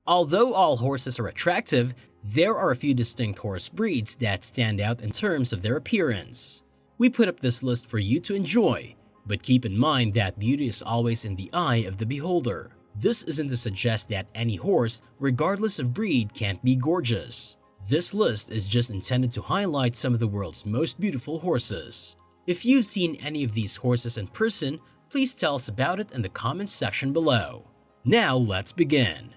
Although all horses are attractive, there are a few distinct horse breeds that stand out in terms of their appearance. We put up this list for you to enjoy, but keep in mind that beauty is always in the eye of the beholder. This isn't to suggest that any horse, regardless of breed, can't be gorgeous. This list is just intended to highlight some of the world's most beautiful horses. If you've seen any of these horses in person, please tell us about it in the comments section below. Now let's begin.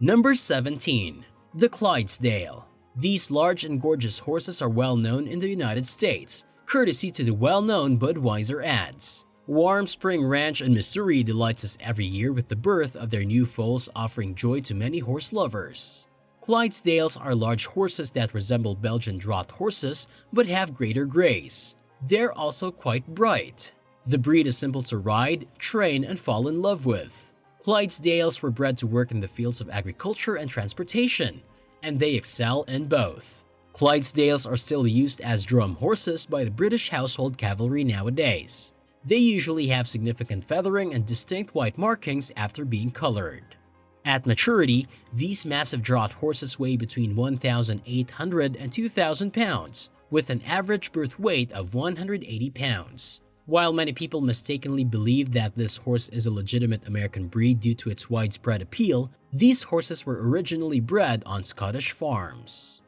Number 17. The Clydesdale. These large and gorgeous horses are well known in the United States, courtesy to the well-known Budweiser ads. Warm Spring Ranch in Missouri delights us every year with the birth of their new foals, offering joy to many horse lovers. Clydesdales are large horses that resemble Belgian draught horses but have greater grace. They're also quite bright. The breed is simple to ride, train, and fall in love with. Clydesdales were bred to work in the fields of agriculture and transportation, and they excel in both. Clydesdales are still used as drum horses by the British household cavalry nowadays. They usually have significant feathering and distinct white markings after being colored. At maturity, these massive draught horses weigh between 1,800 and 2,000 pounds, with an average birth weight of 180 pounds. While many people mistakenly believe that this horse is a legitimate American breed due to its widespread appeal, these horses were originally bred on Scottish farms.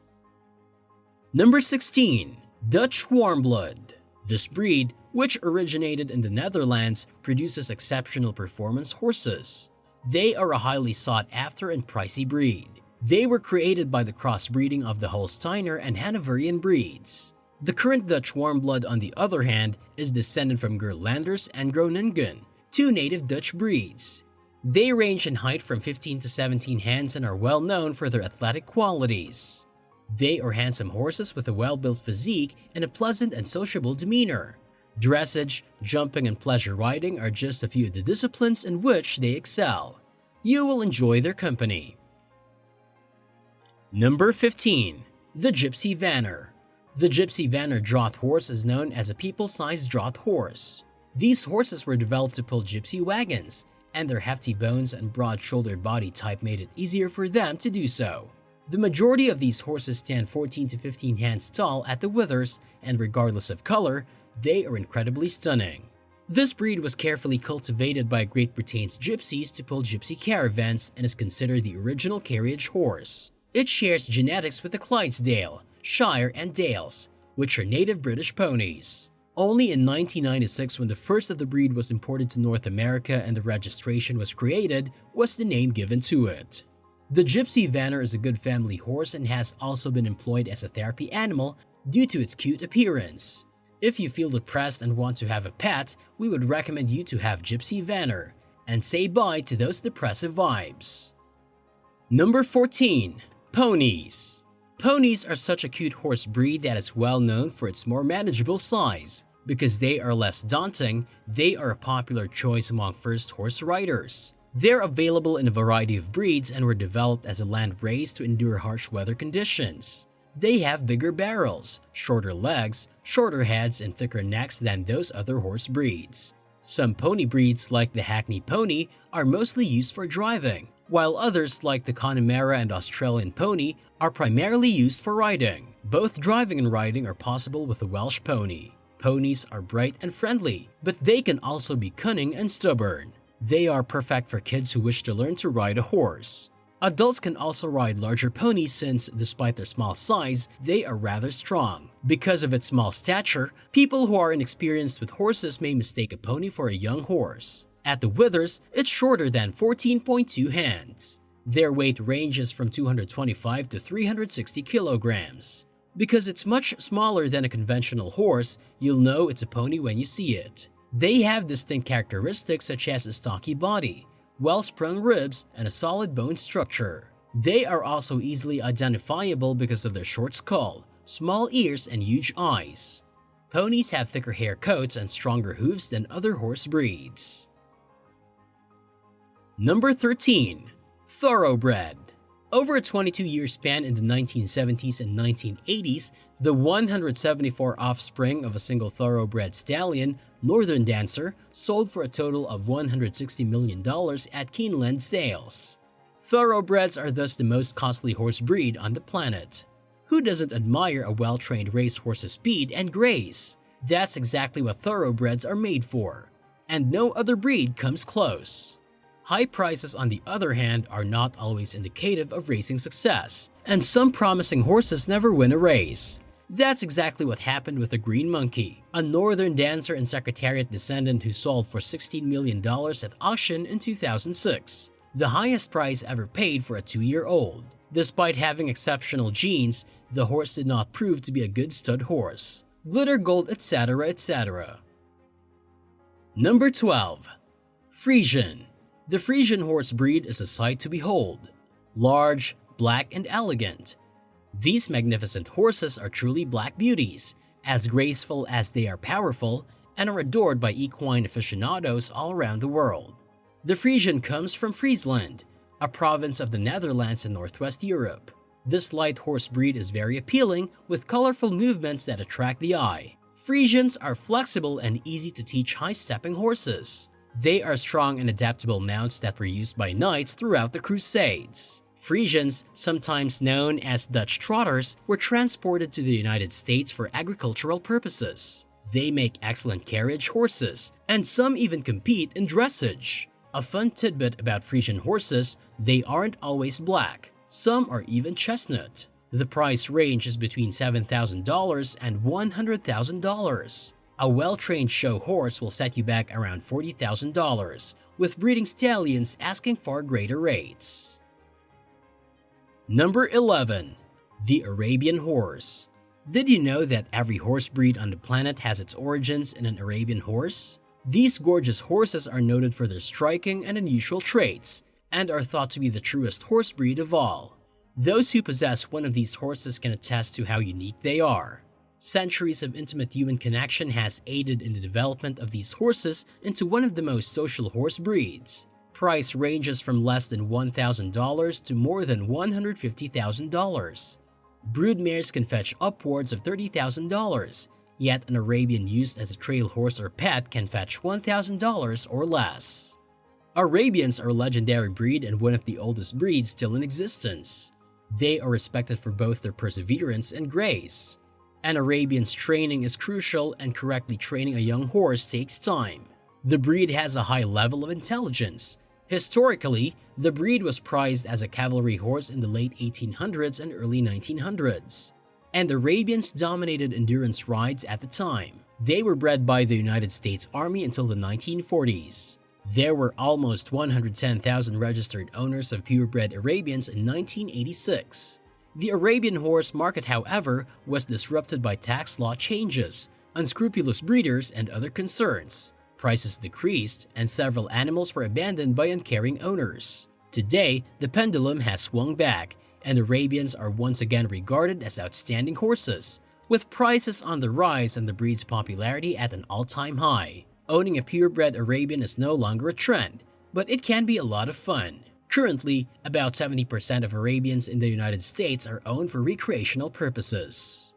Number 16. Dutch Warmblood. This breed, which originated in the Netherlands, produces exceptional performance horses. They are a highly sought-after and pricey breed. They were created by the crossbreeding of the Holsteiner and Hanovarian breeds. The current Dutch Warmblood, on the other hand, is descended from Groenlanders and Groningen, two native Dutch breeds. They range in height from 15 to 17 hands and are well known for their athletic qualities. They are handsome horses with a well-built physique and a pleasant and sociable demeanor. Dressage, jumping, and pleasure riding are just a few of the disciplines in which they excel. You will enjoy their company. Number 15. The Gypsy Vanner. The Gypsy Vanner draught horse is known as a people-sized draught horse. These horses were developed to pull gypsy wagons, and their hefty bones and broad-shouldered body type made it easier for them to do so. The majority of these horses stand 14 to 15 hands tall at the withers, and regardless of color, they are incredibly stunning. This breed was carefully cultivated by Great Britain's gypsies to pull gypsy caravans and is considered the original carriage horse. It shares genetics with the Clydesdale, Shire, and Dales, which are native British ponies. Only in 1996, when the first of the breed was imported to North America and the registration was created, was the name given to it. The Gypsy Vanner is a good family horse and has also been employed as a therapy animal due to its cute appearance. If you feel depressed and want to have a pet, we would recommend you to have Gypsy Vanner and say bye to those depressive vibes. Number 14. Ponies. Ponies are such a cute horse breed that is well known for its more manageable size. Because they are less daunting, they are a popular choice among first horse riders. They're available in a variety of breeds and were developed as a land race to endure harsh weather conditions. They have bigger barrels, shorter legs, shorter heads, and thicker necks than those other horse breeds. Some pony breeds, like the Hackney pony, are mostly used for driving, while others, like the Connemara and Australian pony, are primarily used for riding. Both driving and riding are possible with a Welsh pony. Ponies are bright and friendly, but they can also be cunning and stubborn. They are perfect for kids who wish to learn to ride a horse. Adults can also ride larger ponies since, despite their small size, they are rather strong. Because of its small stature, people who are inexperienced with horses may mistake a pony for a young horse. At the withers, it's shorter than 14.2 hands. Their weight ranges from 225 to 360 kilograms. Because it's much smaller than a conventional horse, you'll know it's a pony when you see it. They have distinct characteristics such as a stocky body, well-sprung ribs, and a solid bone structure. They are also easily identifiable because of their short skull, small ears, and huge eyes. Ponies have thicker hair coats and stronger hooves than other horse breeds. Number 13. Thoroughbred. Over a 22-year span in the 1970s and 1980s, the 174 offspring of a single thoroughbred stallion, Northern Dancer, sold for a total of $160 million at Keeneland sales. Thoroughbreds are thus the most costly horse breed on the planet. Who doesn't admire a well-trained racehorse's speed and grace? That's exactly what thoroughbreds are made for, and no other breed comes close. High prices, on the other hand, are not always indicative of racing success, and some promising horses never win a race. That's exactly what happened with the Green Monkey, a northern dancer and Secretariat descendant who sold for $16 million at auction in 2006, the highest price ever paid for a 2-year-old. Despite having exceptional genes, the horse did not prove to be a good stud horse. Glitter gold, etc., etc. Number 12. Friesian. The Friesian horse breed is a sight to behold. Large, black, and elegant. These magnificent horses are truly black beauties, as graceful as they are powerful, and are adored by equine aficionados all around the world. The Friesian comes from Friesland, a province of the Netherlands in northwest Europe. This light horse breed is very appealing, with colorful movements that attract the eye. Friesians are flexible and easy to teach high-stepping horses. They are strong and adaptable mounts that were used by knights throughout the Crusades. Friesians, sometimes known as Dutch trotters, were transported to the United States for agricultural purposes. They make excellent carriage horses, and some even compete in dressage. A fun tidbit about Friesian horses: they aren't always black. Some are even chestnut. The price range is between $7,000 and $100,000. A well-trained show horse will set you back around $40,000, with breeding stallions asking far greater rates. Number 11. The Arabian Horse. Did you know that every horse breed on the planet has its origins in an Arabian horse? These gorgeous horses are noted for their striking and unusual traits, and are thought to be the truest horse breed of all. Those who possess one of these horses can attest to how unique they are. Centuries of intimate human connection has aided in the development of these horses into one of the most social horse breeds. Price ranges from less than $1,000 to more than $150,000. Broodmares can fetch upwards of $30,000, yet an Arabian used as a trail horse or pet can fetch $1,000 or less. Arabians are a legendary breed and one of the oldest breeds still in existence. They are respected for both their perseverance and grace. An Arabian's training is crucial, and correctly training a young horse takes time. The breed has a high level of intelligence. Historically, the breed was prized as a cavalry horse in the late 1800s and early 1900s. And Arabians dominated endurance rides at the time. They were bred by the United States Army until the 1940s. There were almost 110,000 registered owners of purebred Arabians in 1986. The Arabian horse market, however, was disrupted by tax law changes, unscrupulous breeders, and other concerns. Prices decreased, and several animals were abandoned by uncaring owners. Today, the pendulum has swung back, and Arabians are once again regarded as outstanding horses, with prices on the rise and the breed's popularity at an all-time high. Owning a purebred Arabian is no longer a trend, but it can be a lot of fun. Currently, about 70% of Arabians in the United States are owned for recreational purposes.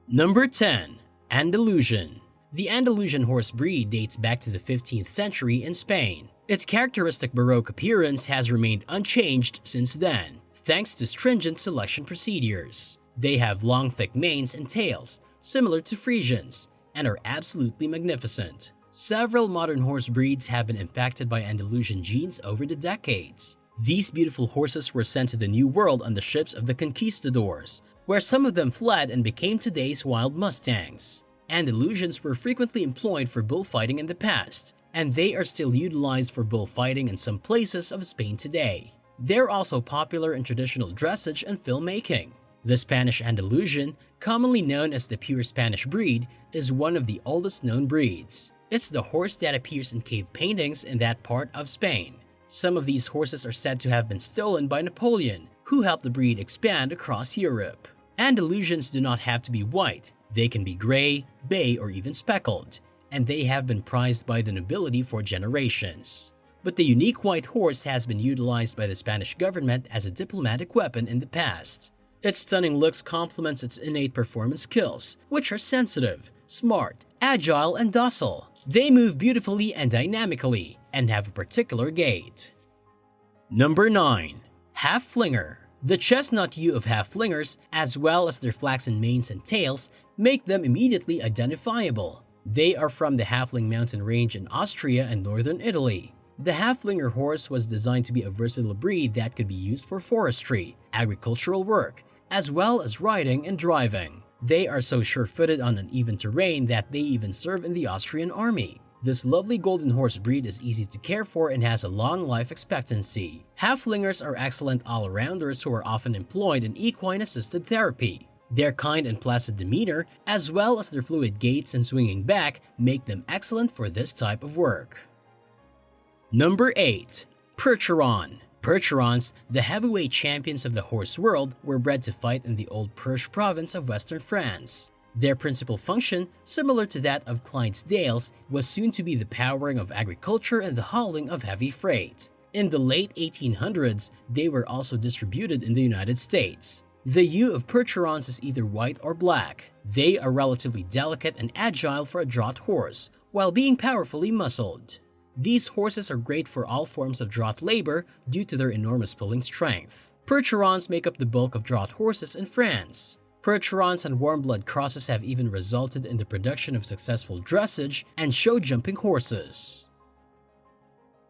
Number 10. Andalusian. The Andalusian horse breed dates back to the 15th century in Spain. Its characteristic Baroque appearance has remained unchanged since then, thanks to stringent selection procedures. They have long, thick manes and tails, similar to Friesians, and are absolutely magnificent. Several modern horse breeds have been impacted by Andalusian genes over the decades. These beautiful horses were sent to the New World on the ships of the conquistadors, where some of them fled and became today's wild mustangs. Andalusians were frequently employed for bullfighting in the past, and they are still utilized for bullfighting in some places of Spain today. They're also popular in traditional dressage and filmmaking. The Spanish Andalusian, commonly known as the pure Spanish breed, is one of the oldest known breeds. It's the horse that appears in cave paintings in that part of Spain. Some of these horses are said to have been stolen by Napoleon, who helped the breed expand across Europe. Andalusians do not have to be white. They can be gray, bay, or even speckled, and they have been prized by the nobility for generations. But the unique white horse has been utilized by the Spanish government as a diplomatic weapon in the past. Its stunning looks complements its innate performance skills, which are sensitive, smart, agile, and docile. They move beautifully and dynamically, and have a particular gait. Number 9. Halflinger. The chestnut hue of halflingers, as well as their flaxen manes and tails, make them immediately identifiable. They are from the Hafling mountain range in Austria and northern Italy. The Haflinger horse was designed to be a versatile breed that could be used for forestry, agricultural work, as well as riding and driving. They are so sure-footed on uneven terrain that they even serve in the Austrian army. This lovely golden horse breed is easy to care for and has a long life expectancy. Halflingers are excellent all-arounders who are often employed in equine-assisted therapy. Their kind and placid demeanor, as well as their fluid gaits and swinging back, make them excellent for this type of work. Number 8. Percheron. Percherons, the heavyweight champions of the horse world, were bred to fight in the old Perche province of western France. Their principal function, similar to that of Clydesdales, was soon to be the powering of agriculture and the hauling of heavy freight. In the late 1800s, they were also distributed in the United States. The hue of Percherons is either white or black. They are relatively delicate and agile for a draught horse, while being powerfully muscled. These horses are great for all forms of draught labor due to their enormous pulling strength. Percherons make up the bulk of draught horses in France. Percherons and warmblood crosses have even resulted in the production of successful dressage and show jumping horses.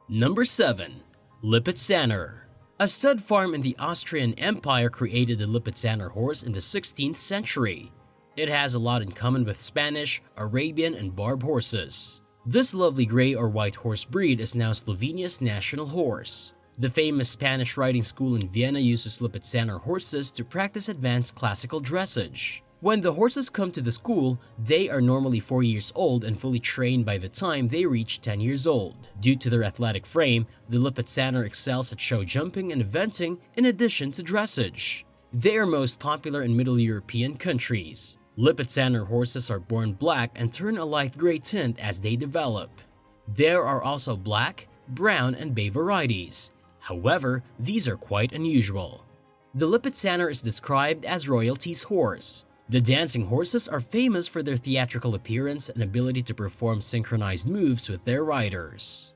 Number 7. Lipizzaner. A stud farm in the Austrian Empire created the Lipizzaner horse in the 16th century. It has a lot in common with Spanish, Arabian, and Barb horses. This lovely gray or white horse breed is now Slovenia's national horse. The famous Spanish riding school in Vienna uses Lipizzaner horses to practice advanced classical dressage. When the horses come to the school, they are normally 4 years old and fully trained by the time they reach 10 years old. Due to their athletic frame, the Lipizzaner excels at show jumping and eventing in addition to dressage. They are most popular in Middle European countries. Lipizzaner horses are born black and turn a light gray tint as they develop. There are also black, brown, and bay varieties. However, these are quite unusual. The Lipizzaner is described as royalty's horse. The dancing horses are famous for their theatrical appearance and ability to perform synchronized moves with their riders.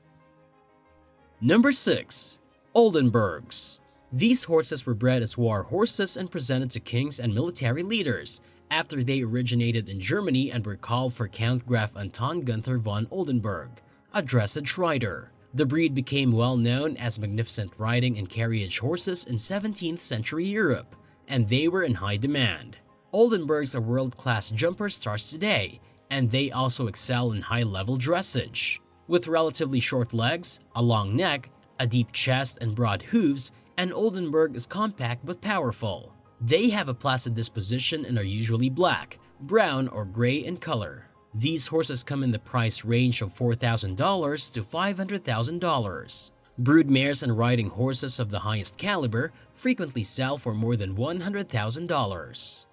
Number 6. Oldenburgs. These horses were bred as war horses and presented to kings and military leaders after they originated in Germany and were called for Count Graf Anton Gunther von Oldenburg, a dressage rider. The breed became well known as magnificent riding and carriage horses in 17th century Europe, and they were in high demand. Oldenburgs are world-class jumper stars today, and they also excel in high-level dressage. With relatively short legs, a long neck, a deep chest, and broad hooves, an Oldenburg is compact but powerful. They have a placid disposition and are usually black, brown, or gray in color. These horses come in the price range of $4,000 to $500,000. Brood mares and riding horses of the highest caliber frequently sell for more than $100,000.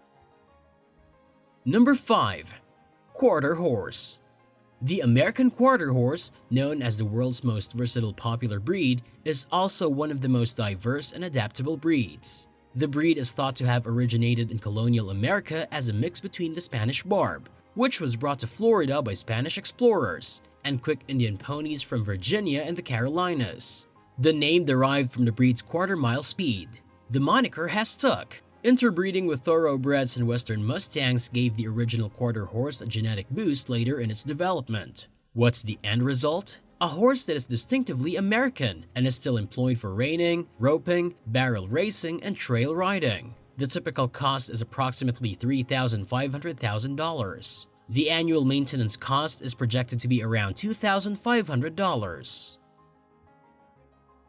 Number 5. Quarter horse. The American quarter horse, known as the world's most versatile popular breed, is also one of the most diverse and adaptable breeds. The breed is thought to have originated in colonial America as a mix between the Spanish Barb, which was brought to Florida by Spanish explorers, and quick Indian ponies from Virginia and the Carolinas. The name derived from the breed's quarter-mile speed. The moniker has stuck. Interbreeding with thoroughbreds and western mustangs gave the original quarter horse a genetic boost later in its development. What's the end result? A horse that is distinctively American and is still employed for reining, roping, barrel racing, and trail riding. The typical cost is approximately $3,500,000. The annual maintenance cost is projected to be around $2,500.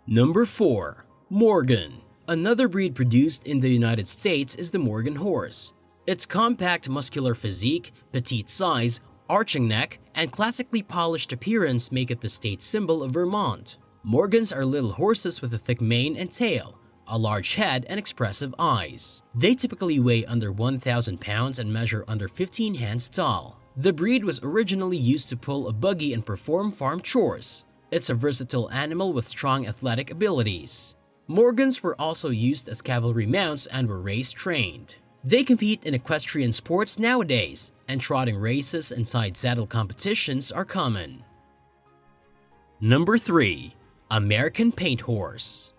Number 4. Morgan. Another breed produced in the United States is the Morgan horse. Its compact muscular physique, petite size, arching neck, and classically polished appearance make it the state symbol of Vermont. Morgans are little horses with a thick mane and tail, a large head, and expressive eyes. They typically weigh under 1,000 pounds and measure under 15 hands tall. The breed was originally used to pull a buggy and perform farm chores. It's a versatile animal with strong athletic abilities. Morgans were also used as cavalry mounts and were race-trained. They compete in equestrian sports nowadays, and trotting races and side-saddle competitions are common. Number 3. American Paint Horse.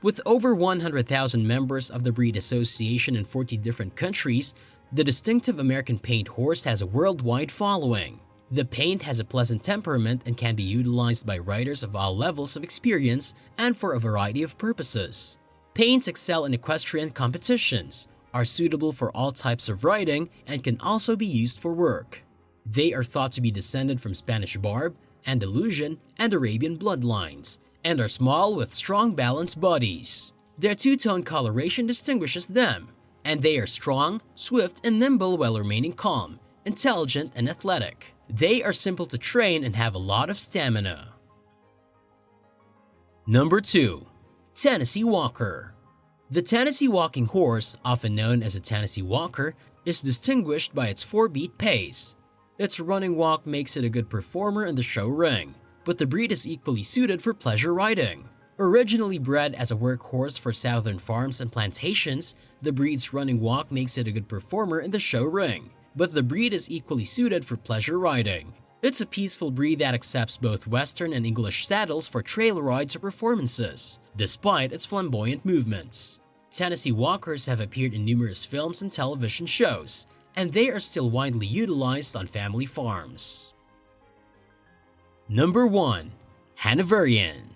With over 100,000 members of the breed association in 40 different countries, the distinctive American paint horse has a worldwide following. The paint has a pleasant temperament and can be utilized by riders of all levels of experience and for a variety of purposes. Paints excel in equestrian competitions, are suitable for all types of riding, and can also be used for work. They are thought to be descended from Spanish Barb, Andalusian, and Arabian bloodlines, and are small with strong balanced bodies. Their two-tone coloration distinguishes them, and they are strong, swift, and nimble while remaining calm, intelligent, and athletic. They are simple to train and have a lot of stamina. Number 2. Tennessee Walker. The Tennessee walking horse, often known as a Tennessee Walker, is distinguished by its 4-beat pace. Its running walk makes it a good performer in the show ring, but the breed is equally suited for pleasure riding. Originally bred as a workhorse for southern farms and plantations, the breed's running walk makes it a good performer in the show ring, but the breed is equally suited for pleasure riding. It's a peaceful breed that accepts both Western and English saddles for trail rides or performances, despite its flamboyant movements. Tennessee Walkers have appeared in numerous films and television shows, and they are still widely utilized on family farms. Number 1. Hanovarian.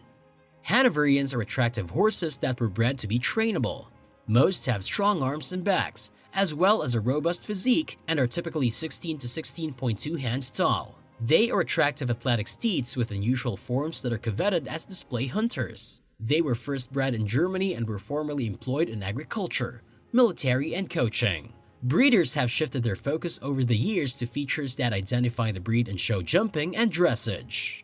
Hanovarians are attractive horses that were bred to be trainable. Most have strong arms and backs, as well as a robust physique, and are typically 16 to 16.2 hands tall. They are attractive athletic steeds with unusual forms that are coveted as display hunters. They were first bred in Germany and were formerly employed in agriculture, military, and coaching. Breeders have shifted their focus over the years to features that identify the breed in show jumping and dressage.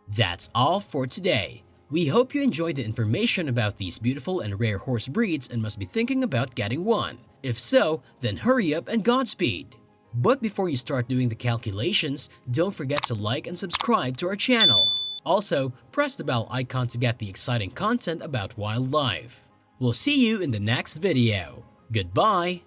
That's all for today. We hope you enjoyed the information about these beautiful and rare horse breeds and must be thinking about getting one. If so, then hurry up and Godspeed! But before you start doing the calculations, don't forget to like and subscribe to our channel. Also, press the bell icon to get the exciting content about wildlife. We'll see you in the next video. Goodbye!